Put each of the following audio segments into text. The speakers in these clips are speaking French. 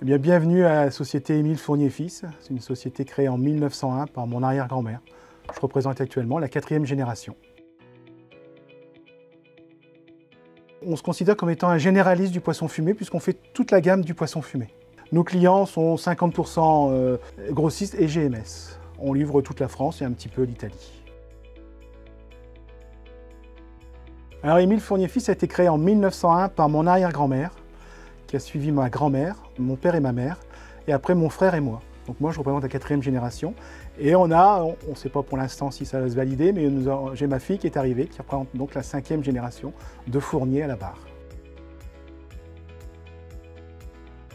Eh bien, bienvenue à la société Émile Fournier Fils. C'est une société créée en 1901 par mon arrière-grand-mère. Je représente actuellement la 4e génération. On se considère comme étant un généraliste du poisson fumé puisqu'on fait toute la gamme du poisson fumé. Nos clients sont 50% grossistes et GMS. On livre toute la France et un petit peu l'Italie. Alors Émile Fournier Fils a été créé en 1901 par mon arrière-grand-mère, qui a suivi ma grand-mère, mon père et ma mère, et après mon frère et moi. Donc moi je représente la 4e génération. Et on ne sait pas pour l'instant si ça va se valider, mais j'ai ma fille qui est arrivée, qui représente donc la 5e génération de fournier à la barre.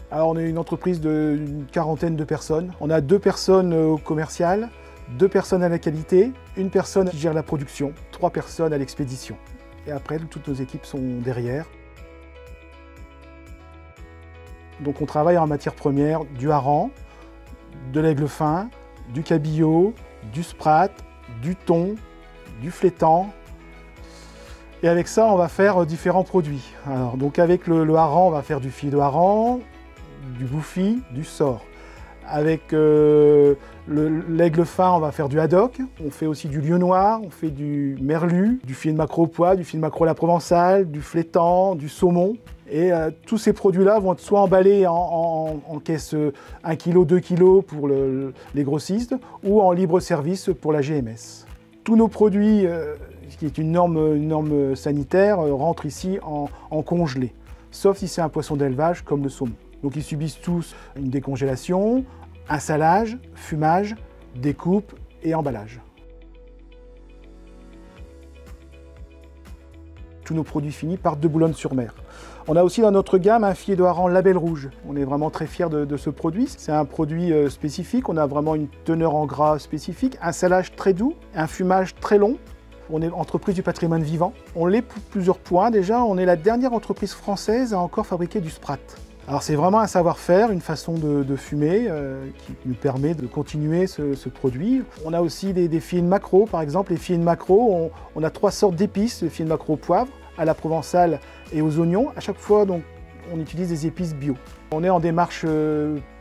Alors on est une entreprise d'une quarantaine de personnes. On a 2 personnes au commercial, 2 personnes à la qualité, 1 personne qui gère la production, 3 personnes à l'expédition. Et après, toutes nos équipes sont derrière. Donc on travaille en matière première du hareng, de l'aigle fin, du cabillaud, du sprat, du thon, du flétan. Et avec ça, on va faire différents produits. Alors, donc avec le hareng, on va faire du filet de hareng, du bouffi, du sort. Avec l'aigle fin, on va faire du haddock. On fait aussi du lieu noir, on fait du merlu, du filet de maquereau au pois, du filet de maquereau à la provençale, du flétan, du saumon. Et tous ces produits-là vont être soit emballés en caisse 1 kg, 2 kg pour les grossistes, ou en libre service pour la GMS. Tous nos produits, ce qui est une norme sanitaire, rentrent ici en congelé, sauf si c'est un poisson d'élevage comme le saumon. Donc ils subissent tous une décongélation, un salage, fumage, découpe et emballage. Tous nos produits finis partent de Boulogne-sur-Mer. On a aussi dans notre gamme un filet de hareng label rouge. On est vraiment très fiers de ce produit. C'est un produit spécifique, on a vraiment une teneur en gras spécifique, un salage très doux, un fumage très long. On est entreprise du patrimoine vivant. On l'est pour plusieurs points. Déjà, on est la dernière entreprise française à encore fabriquer du sprat. Alors c'est vraiment un savoir-faire, une façon de fumer qui nous permet de continuer ce produit. On a aussi des filets de maquereau, par exemple. Les filets de maquereau, on a 3 sortes d'épices, le filet de maquereau au poivre, à la provençale et aux oignons. À chaque fois, donc, on utilise des épices bio. On est en démarche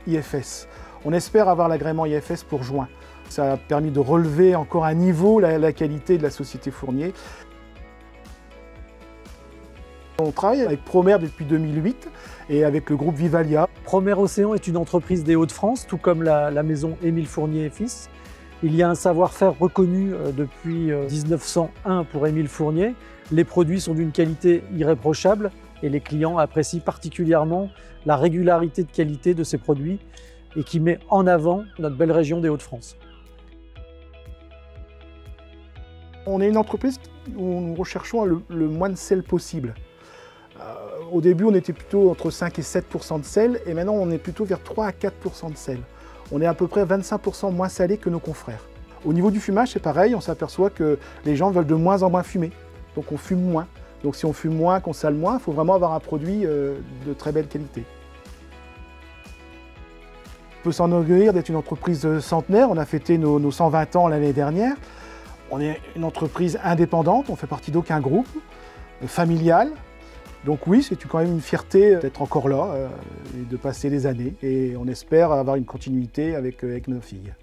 IFS. On espère avoir l'agrément IFS pour juin. Ça a permis de relever encore un niveau la qualité de la société Fournier. On travaille avec Promer depuis 2008 et avec le groupe Vivalia. Promer Océan est une entreprise des Hauts-de-France, tout comme la maison Émile Fournier Fils. Il y a un savoir-faire reconnu depuis 1901 pour Émile Fournier. Les produits sont d'une qualité irréprochable et les clients apprécient particulièrement la régularité de qualité de ces produits et qui met en avant notre belle région des Hauts-de-France. On est une entreprise où nous recherchons le moins de sel possible. Au début, on était plutôt entre 5 et 7% de sel et maintenant on est plutôt vers 3 à 4% de sel. On est à peu près 25% moins salé que nos confrères. Au niveau du fumage, c'est pareil, on s'aperçoit que les gens veulent de moins en moins fumer. Donc on fume moins. Donc si on fume moins, qu'on sale moins, il faut vraiment avoir un produit de très belle qualité. On peut s'enorgueillir d'être une entreprise centenaire. On a fêté nos 120 ans l'année dernière. On est une entreprise indépendante, on ne fait partie d'aucun groupe, familial. Donc oui, c'est quand même une fierté d'être encore là et de passer les années. Et on espère avoir une continuité avec nos filles.